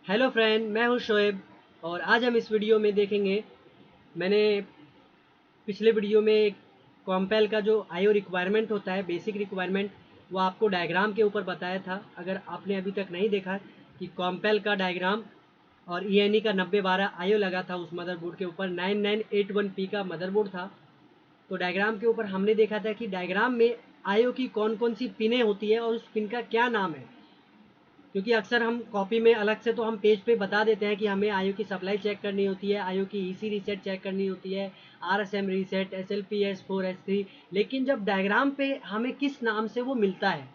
Hello friend, मैं हूं शोएब और आज हम इस वीडियो में देखेंगे। मैंने पिछले वीडियो में कॉम्पेल का जो आईओ रिक्वायरमेंट होता है, बेसिक रिक्वायरमेंट, वो आपको डायग्राम के ऊपर बताया था। अगर आपने अभी तक नहीं देखा कि कॉम्पेल का डायग्राम और ईएनई का 9012 आईओ लगा था उस मदरबोर्ड के ऊपर, 9981P का मदरबोर्ड था। तो डायग्राम के ऊपर हमने देखा था कि डायग्राम में आईओ की कौन कौन सी पिनें होती है और उस पिन का क्या नाम है। क्योंकि अक्सर हम कॉपी में अलग से तो हम पेज पे बता देते हैं कि हमें आईओ की सप्लाई चेक करनी होती है, आईओ की ईसी रीसेट चेक करनी होती है, RSM reset, SLP S4 S3, लेकिन जब डायग्राम पे हमें किस नाम से वो मिलता है।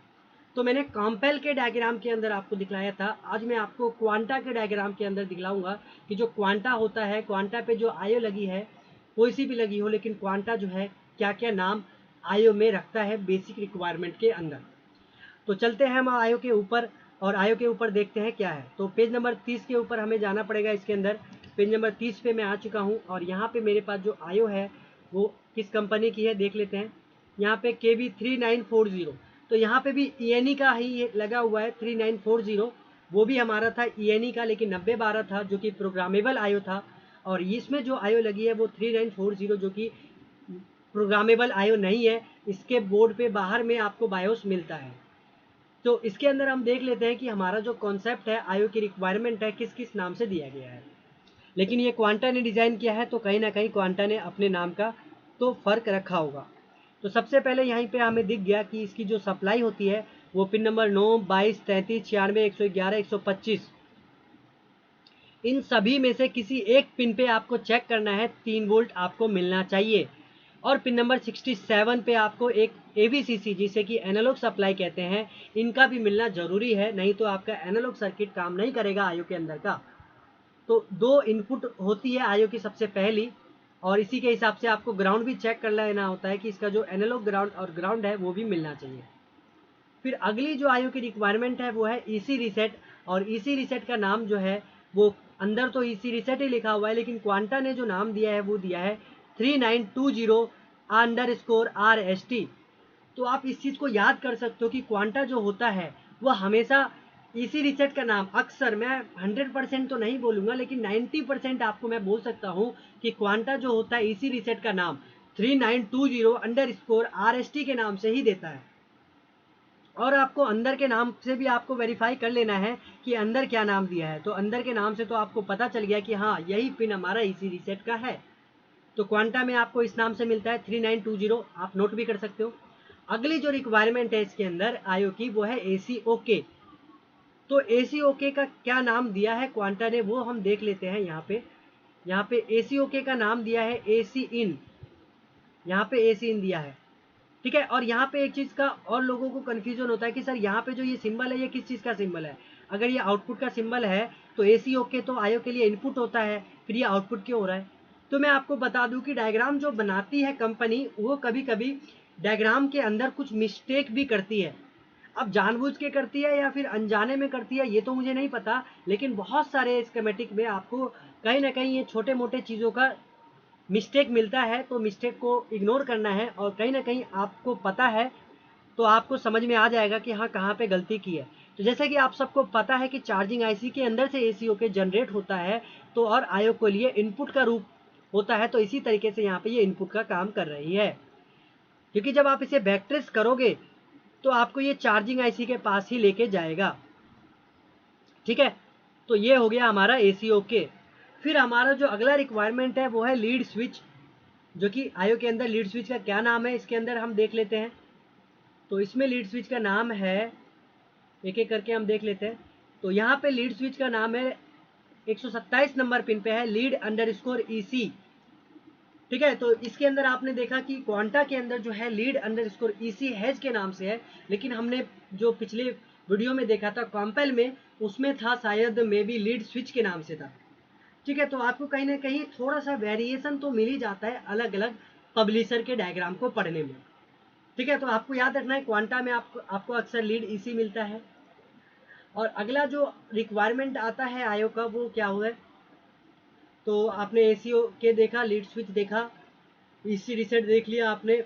तो मैंने कॉम्पेल के डायग्राम के अंदर आपको दिखलाया था, आज मैं आपको क्वांटा के डायग्राम के अंदर दिखलाऊंगा कि जो क्वांटा होता है, क्वांटा पे जो आईओ लगी है, कोई सी भी लगी हो, लेकिन क्वांटा जो है क्या क्या नाम आईओ में रखता है बेसिक रिक्वायरमेंट के अंदर। तो चलते हैं हम आयो के ऊपर और आयो के ऊपर देखते हैं क्या है। तो पेज नंबर 30 के ऊपर हमें जाना पड़ेगा। इसके अंदर पेज नंबर 30 पे मैं आ चुका हूँ और यहाँ पे मेरे पास जो आयो है वो किस कंपनी की है देख लेते हैं। यहाँ पे KB3940, तो यहाँ पे भी ईएनई का ही लगा हुआ है 3940। वो भी हमारा था ईएनई का, लेकिन 9012 था जो कि प्रोग्रामेबल आयो था। और इसमें जो आयो लगी है वो 3940 जो कि प्रोग्रामेबल आयो नहीं है। इसके बोर्ड पे बाहर में आपको बायोस मिलता है। तो इसके अंदर हम देख लेते हैं कि हमारा जो कॉन्सेप्ट है, आईओ की रिक्वायरमेंट है, किस किस नाम से दिया गया है। लेकिन ये क्वांटा ने डिज़ाइन किया है तो कहीं ना कहीं क्वांटा ने अपने नाम का तो फ़र्क रखा होगा। तो सबसे पहले यहीं पे हमें दिख गया कि इसकी जो सप्लाई होती है वो पिन नंबर 9, 22, 33, 96, 111, 125, इन सभी में से किसी एक पिन पे आपको चेक करना है। 3 वोल्ट आपको मिलना चाहिए। और पिन नंबर 67 पे आपको एक AVCC, जिसे कि एनालॉग सप्लाई कहते हैं, इनका भी मिलना ज़रूरी है, नहीं तो आपका एनालॉग सर्किट काम नहीं करेगा आईओ के अंदर का। तो 2 इनपुट होती है आईओ की सबसे पहली, और इसी के हिसाब से आपको ग्राउंड भी चेक कर लेना होता है कि इसका जो एनालॉग ग्राउंड और ग्राउंड है वो भी मिलना चाहिए। फिर अगली जो आईओ की रिक्वायरमेंट है वो है ईसी रीसेट। और ईसी रीसेट का नाम जो है वो अंदर तो ईसी रीसेट ही लिखा हुआ है, लेकिन क्वांटा ने जो नाम दिया है वो दिया है 3920_RST। तो आप इस चीज़ को याद कर सकते हो कि क्वांटा जो होता है वो हमेशा ईसी रीसेट का नाम, अक्सर मैं 100% तो नहीं बोलूँगा लेकिन 90% आपको मैं बोल सकता हूँ कि क्वांटा जो होता है ईसी रीसेट का नाम 3920_RST के नाम से ही देता है। और आपको अंदर के नाम से भी आपको वेरीफाई कर लेना है कि अंदर क्या नाम दिया है। तो अंदर के नाम से तो आपको पता चल गया कि हाँ, यही पिन हमारा ईसी रीसेट का है। तो क्वांटा में आपको इस नाम से मिलता है 3920, आप नोट भी कर सकते हो। अगली जो रिक्वायरमेंट है इसके अंदर आईओ की वो है ACOK। तो ACOK का क्या नाम दिया है क्वांटा ने वो हम देख लेते हैं। यहाँ पे ACOK का नाम दिया है AC इन। यहाँ पे AC इन दिया है, ठीक है। और यहाँ पे एक चीज़ का और लोगों को कन्फ्यूजन होता है कि सर यहाँ पे जो ये सिंबल है ये किस चीज़ का सिंबल है। अगर ये आउटपुट का सिंबल है तो ACOK तो आईओ के लिए इनपुट होता है, फिर ये आउटपुट क्यों हो रहा है। तो मैं आपको बता दूं कि डायग्राम जो बनाती है कंपनी वो कभी कभी डायग्राम के अंदर कुछ मिस्टेक भी करती है। अब जानबूझ के करती है या फिर अनजाने में करती है ये तो मुझे नहीं पता, लेकिन बहुत सारे स्कीमेटिक में आपको कहीं ना कहीं ये छोटे मोटे चीज़ों का मिस्टेक मिलता है। तो मिस्टेक को इग्नोर करना है और कहीं ना कहीं आपको पता है तो आपको समझ में आ जाएगा कि हाँ, कहाँ पे गलती की है। तो जैसे कि आप सबको पता है कि चार्जिंग आईसी के अंदर से ACOK जनरेट होता है, तो और आईओ के लिए इनपुट का रूप होता है। तो इसी तरीके से यहाँ पे ये इनपुट का काम कर रही है, क्योंकि जब आप इसे बैक ट्रेस करोगे तो आपको ये चार्जिंग आईसी के पास ही लेके जाएगा, ठीक है। तो ये हो गया हमारा ACOK। फिर हमारा जो अगला रिक्वायरमेंट है वो है लीड स्विच, जो कि आईओ के अंदर लीड स्विच का क्या नाम है इसके अंदर हम देख लेते हैं। तो इसमें लीड स्विच का नाम है, एक एक करके हम देख लेते हैं। तो यहाँ पे लीड स्विच का नाम है 127 नंबर पिन पे है लीड_EC, ठीक है। तो इसके अंदर आपने देखा कि क्वांटा के अंदर जो है लीड_EC हैज के नाम से है, लेकिन हमने जो पिछले वीडियो में देखा था कॉम्पेल में, उसमें था शायद मे बी लीड स्विच के नाम से था, ठीक है। तो आपको कहीं ना कहीं थोड़ा सा वेरिएशन तो मिल ही जाता है अलग अलग पब्लिशर के डायग्राम को पढ़ने में, ठीक है। तो आपको याद रखना है क्वांटा में आपको अक्सर लीड EC मिलता है। और अगला जो रिक्वायरमेंट आता है आईओ का वो क्या हुआ है। तो आपने ACO के देखा, लीड स्विच देखा, EC रीसेट देख लिया आपने।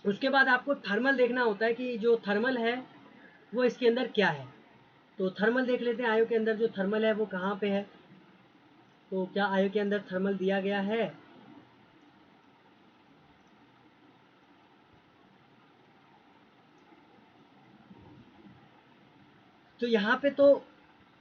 उसके बाद आपको थर्मल देखना होता है कि जो थर्मल है वो इसके अंदर क्या है। तो थर्मल देख लेते हैं, आयो के अंदर जो थर्मल है वो कहाँ पे है। तो क्या आयो के अंदर थर्मल दिया गया है? तो यहाँ पे तो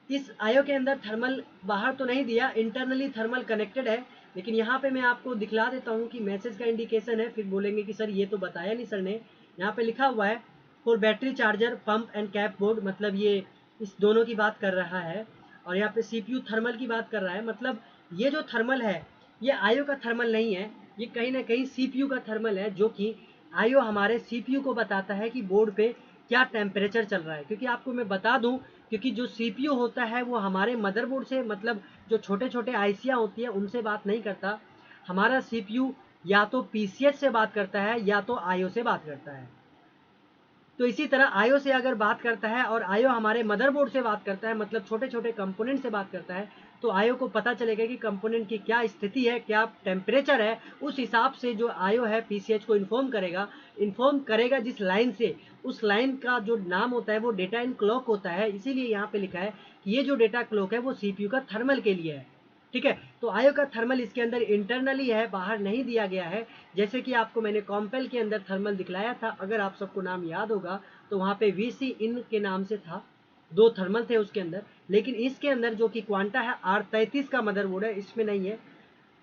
इस आयो के अंदर थर्मल बाहर तो नहीं दिया, इंटरनली थर्मल कनेक्टेड है। लेकिन यहाँ पे मैं आपको दिखला देता हूँ कि मैसेज का इंडिकेशन है, फिर बोलेंगे कि सर ये तो बताया नहीं सर ने। यहाँ पे लिखा हुआ है for battery charger pump and cap board, मतलब ये इस दोनों की बात कर रहा है। और यहाँ पे सीपीयू थर्मल की बात कर रहा है, मतलब ये जो थर्मल है ये आयो का थर्मल नहीं है, ये कहीं ना कहीं सीपीयू का थर्मल है, जो कि आयो हमारे सीपीयू को बताता है कि बोर्ड पे क्या टेम्परेचर चल रहा है। क्योंकि आपको मैं बता दूं, क्योंकि जो सीपीयू होता है वो हमारे मदरबोर्ड से, मतलब जो छोटे छोटे आईसियाँ होती है उनसे बात नहीं करता। हमारा सीपीयू या तो पीसीएच से बात करता है या तो आईओ से बात करता है। तो इसी तरह आईओ से अगर बात करता है और आईओ हमारे मदरबोर्ड से बात करता है, मतलब छोटे छोटे कंपोनेंट से बात करता है, तो आईओ को पता चलेगा कि कंपोनेंट की क्या स्थिति है, क्या टेम्परेचर है। उस हिसाब से जो आईओ है पीसीएच को इन्फॉर्म करेगा जिस लाइन से, उस लाइन का जो नाम होता है वो डेटा इन क्लॉक होता है। इसीलिए यहाँ पे लिखा है कि ये जो डेटा क्लॉक है वो सीपीयू का थर्मल के लिए है। ठीक है, तो आयो का थर्मल इसके अंदर इंटरनली है, बाहर नहीं दिया गया है। जैसे कि आपको मैंने कॉम्पेल के अंदर थर्मल दिखलाया था, अगर आप सबको नाम याद होगा तो वहाँ पे वीसी इन के नाम से था, दो थर्मल थे उसके अंदर। लेकिन इसके अंदर जो कि क्वांटा है R33 का मदरबोर्ड है, इसमें नहीं है।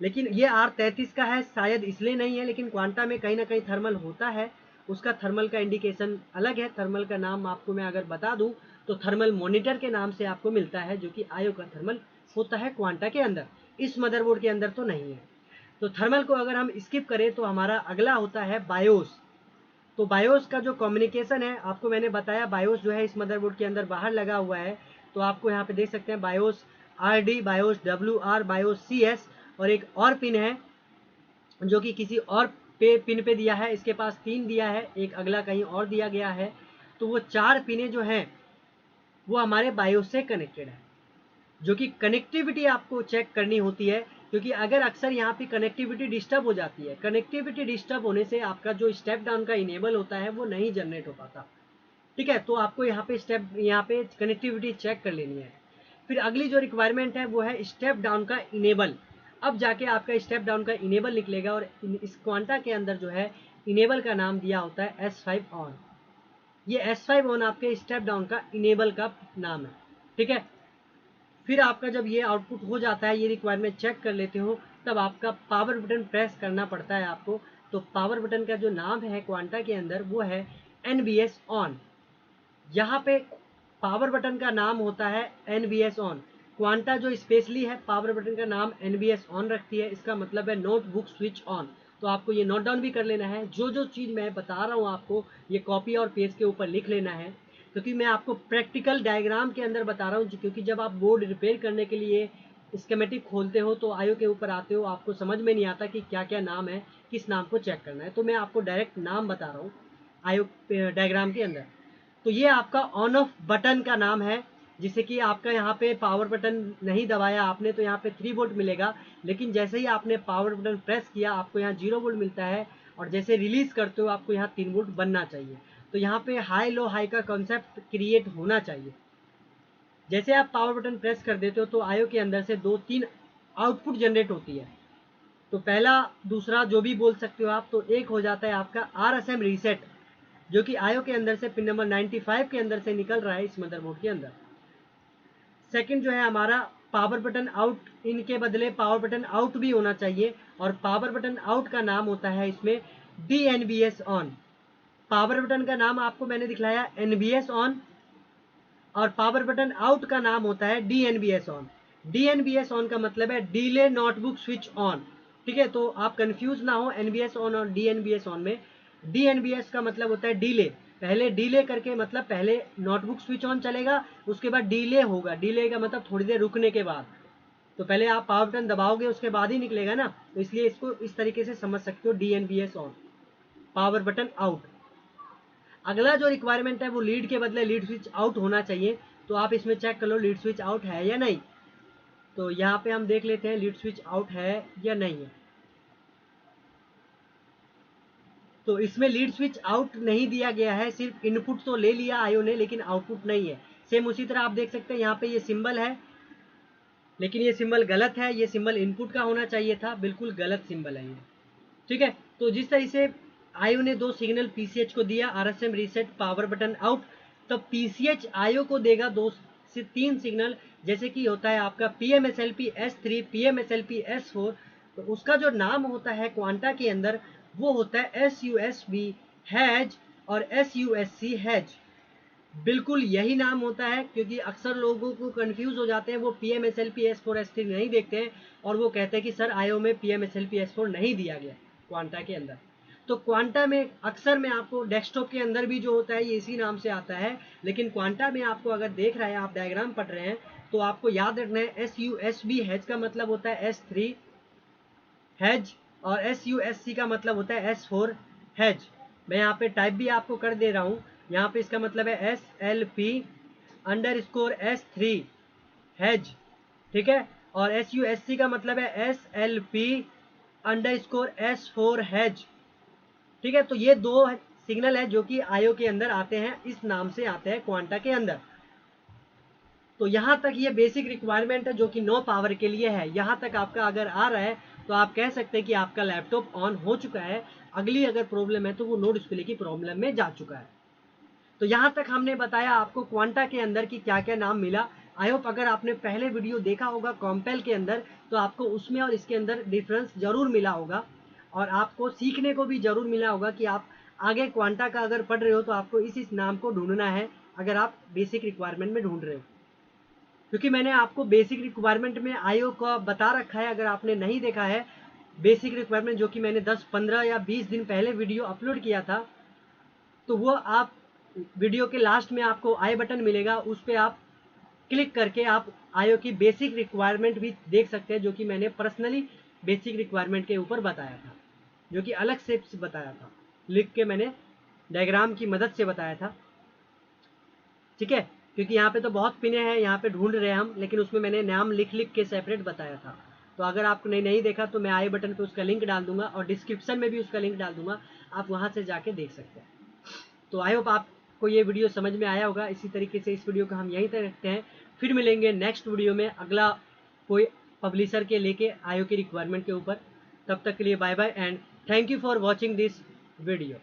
लेकिन ये R33 का है, शायद इसलिए नहीं है, लेकिन क्वांटा में कहीं ना कहीं थर्मल होता है। उसका थर्मल का इंडिकेशन अलग है। थर्मल का नाम आपको मैं अगर बता दूं तो थर्मल मॉनिटर के नाम से आपको मिलता है, जो कि आयो का थर्मल होता है क्वांटा के अंदर, इस मदरबोर्ड के अंदर तो नहीं है। तो थर्मल को अगर हम स्किप करें तो हमारा अगला होता है बायोस। तो बायोस का जो कम्युनिकेशन है, आपको मैंने बताया बायोस जो है इस मदरबोर्ड के अंदर बाहर लगा हुआ है। तो आपको यहाँ पे देख सकते हैं BIOS RD, BIOS WR, BIOS CS, और एक और पिन है जो कि किसी और पिन पे दिया है। इसके पास 3 दिया है, एक अगला कहीं और दिया गया है। तो वो 4 पिनें जो हैं वो हमारे बायोस से कनेक्टेड है, जो कि कनेक्टिविटी आपको चेक करनी होती है। क्योंकि अगर अक्सर यहाँ पे कनेक्टिविटी डिस्टर्ब हो जाती है, कनेक्टिविटी डिस्टर्ब होने से आपका जो स्टेप डाउन का इनेबल होता है वो नहीं जनरेट हो पाता। ठीक है, तो आपको यहाँ पे कनेक्टिविटी चेक कर लेनी है। फिर अगली जो रिक्वायरमेंट है वो है स्टेप डाउन का इनेबल। अब जाके आपका स्टेप डाउन का इनेबल निकलेगा, और इस क्वांटा के अंदर जो है इनेबल का नाम दिया होता है S5 ऑन। ये S5 ऑन आपके स्टेप डाउन का इनेबल का नाम है। ठीक है, फिर आपका जब ये आउटपुट हो जाता है, ये रिक्वायरमेंट चेक कर लेते हो, तब आपका पावर बटन प्रेस करना पड़ता है आपको। तो पावर बटन का जो नाम है क्वांटा के अंदर वो है NBS ऑन। यहाँ पे पावर बटन का नाम होता है NBS ऑन। क्वांटा जो स्पेशली है पावर बटन का नाम NBS ऑन रखती है, इसका मतलब है नोटबुक स्विच ऑन। तो आपको ये नोट डाउन भी कर लेना है, जो जो चीज़ मैं बता रहा हूँ आपको ये कॉपी और पेज के ऊपर लिख लेना है। क्योंकि मैं आपको प्रैक्टिकल डायग्राम के अंदर बता रहा हूँ, क्योंकि जब आप बोर्ड रिपेयर करने के लिए स्कीमेटिक खोलते हो तो आयो के ऊपर आते हो, आपको समझ में नहीं आता कि क्या क्या नाम है, किस नाम को चेक करना है। तो मैं आपको डायरेक्ट नाम बता रहा हूँ आयो डायग्राम के अंदर। तो ये आपका ऑन ऑफ बटन का नाम है। जिसे कि आपका यहाँ पे पावर बटन नहीं दबाया आपने तो यहाँ पे 3 वोल्ट मिलेगा, लेकिन जैसे ही आपने पावर बटन प्रेस किया आपको यहाँ 0 वोल्ट मिलता है, और जैसे रिलीज करते हो आपको यहाँ 3 वोल्ट बनना चाहिए। तो यहाँ पे हाई लो हाई का कॉन्सेप्ट क्रिएट होना चाहिए। जैसे आप पावर बटन प्रेस कर देते हो तो आयो के अंदर से 2-3 आउटपुट जनरेट होती है। तो पहला दूसरा जो भी बोल सकते हो आप, तो एक हो जाता है आपका RSM रीसेट, जो कि आयो के अंदर से पिन नंबर 95 के अंदर से निकल रहा है इस मदरबोर्ड के अंदर। सेकंड जो है हमारा पावर बटन आउट, इनके बदले पावर बटन आउट भी होना चाहिए, और पावर बटन आउट का नाम होता है इसमें DNBS ऑन। पावर बटन का नाम आपको मैंने दिखलाया NBS ऑन, और पावर बटन आउट का नाम होता है DNBS ऑन। DNBS ऑन का मतलब है डिले नोटबुक स्विच ऑन। ठीक है, तो आप कंफ्यूज ना हो NBS ऑन और DNBS ऑन में। DNBS का मतलब होता है डिले, पहले डिले करके, मतलब पहले नोटबुक स्विच ऑन चलेगा, उसके बाद डिले होगा। डिले का मतलब थोड़ी देर रुकने के बाद। तो पहले आप पावर बटन दबाओगे उसके बाद ही निकलेगा ना, तो इसलिए इसको इस तरीके से समझ सकते हो, DNBS on, power button out. अगला जो रिक्वायरमेंट है वो लीड के बदले लीड स्विच आउट होना चाहिए। तो आप इसमें चेक कर लो लीड स्विच आउट है या नहीं। तो यहाँ पे हम देख लेते हैं लीड स्विच आउट है या नहीं है। तो इसमें लीड स्विच आउट नहीं दिया गया है, सिर्फ इनपुट तो ले लिया आयो ने लेकिन आउटपुट नहीं है। सेम उसी तरह आप देख सकते हैं यहाँ पे ये सिंबल है, लेकिन ये सिंबल गलत है, ये सिंबल इनपुट का होना चाहिए था, बिल्कुल गलत सिंबल है ये। ठीक है, तो जिस तरह से आयो ने 2 सिग्नल पीसीएच को दिया, RSM reset power button out, तब पीसीएच आयो को देगा 2 से 3 सिग्नल, जैसे कि होता है आपका पीएमएसएलपी S3, पीएमएसएलपी S4, तो उसका जो नाम होता है क्वांटा के अंदर वो होता है SUSB हैज और SUSC हैज। बिल्कुल यही नाम होता है, क्योंकि अक्सर लोगों को कंफ्यूज हो जाते हैं, वो पीएमएसएलपी S4 S3 नहीं देखते हैं और वो कहते हैं कि सर आयो में पीएमएसएलपी S4 नहीं दिया गया क्वांटा के अंदर। तो क्वांटा में अक्सर में आपको डेस्कटॉप के अंदर भी जो होता है ये इसी नाम से आता है, लेकिन क्वांटा में आपको अगर देख रहे हैं, आप डायग्राम पढ़ रहे हैं, तो आपको याद रखना है SUSB हैज का मतलब होता है S3 हैज और SUSC का मतलब होता है S4 हैज। मैं यहाँ पे टाइप भी आपको कर दे रहा हूँ, यहाँ पे इसका मतलब है SLP अंडरस्कोर S3 हैज, ठीक है, और SUSC का मतलब है SLP अंडरस्कोर S4 हैज। ठीक है, तो ये 2 सिग्नल है जो कि आयो के अंदर आते हैं, इस नाम से आते हैं क्वांटा के अंदर। तो यहाँ तक ये बेसिक रिक्वायरमेंट है जो कि नो पावर के लिए है। यहाँ तक आपका अगर आ रहा है तो आप कह सकते हैं कि आपका लैपटॉप ऑन हो चुका है। अगली अगर प्रॉब्लम है तो वो नो डिस्प्ले की प्रॉब्लम में जा चुका है। तो यहाँ तक हमने बताया आपको क्वांटा के अंदर की क्या क्या नाम मिला। आई होप अगर आपने पहले वीडियो देखा होगा कॉम्पेल के अंदर, तो आपको उसमें और इसके अंदर डिफरेंस जरूर मिला होगा और आपको सीखने को भी जरूर मिला होगा कि आप आगे क्वांटा का अगर पढ़ रहे हो तो आपको इस नाम को ढूंढना है अगर आप बेसिक रिक्वायरमेंट में ढूंढ रहे हो। क्योंकि मैंने आपको बेसिक रिक्वायरमेंट में आयो का बता रखा है, अगर आपने नहीं देखा है बेसिक रिक्वायरमेंट जो कि मैंने 10, 15 या 20 दिन पहले वीडियो अपलोड किया था, तो वो आप वीडियो के लास्ट में आपको आई बटन मिलेगा, उस पर आप क्लिक करके आप आयो की बेसिक रिक्वायरमेंट भी देख सकते हैं, जो कि मैंने पर्सनली बेसिक रिक्वायरमेंट के ऊपर बताया था, जो कि अलग से बताया था, लिख के मैंने डायग्राम की मदद से बताया था। ठीक है, क्योंकि यहाँ पे तो बहुत पिने हैं, यहाँ पे ढूंढ रहे हैं हम, लेकिन उसमें मैंने नाम लिख लिख के सेपरेट बताया था। तो अगर आपको नहीं देखा तो मैं आई बटन पे उसका लिंक डाल दूंगा और डिस्क्रिप्शन में भी उसका लिंक डाल दूंगा, आप वहाँ से जाके देख सकते हैं। तो आई होप आपको ये वीडियो समझ में आया होगा। इसी तरीके से इस वीडियो को हम यहीं तक रखते हैं, फिर मिलेंगे नेक्स्ट वीडियो में अगला कोई पब्लिशर के लेके आयो की रिक्वायरमेंट के ऊपर। तब तक के लिए bye bye and thank you for watching this video.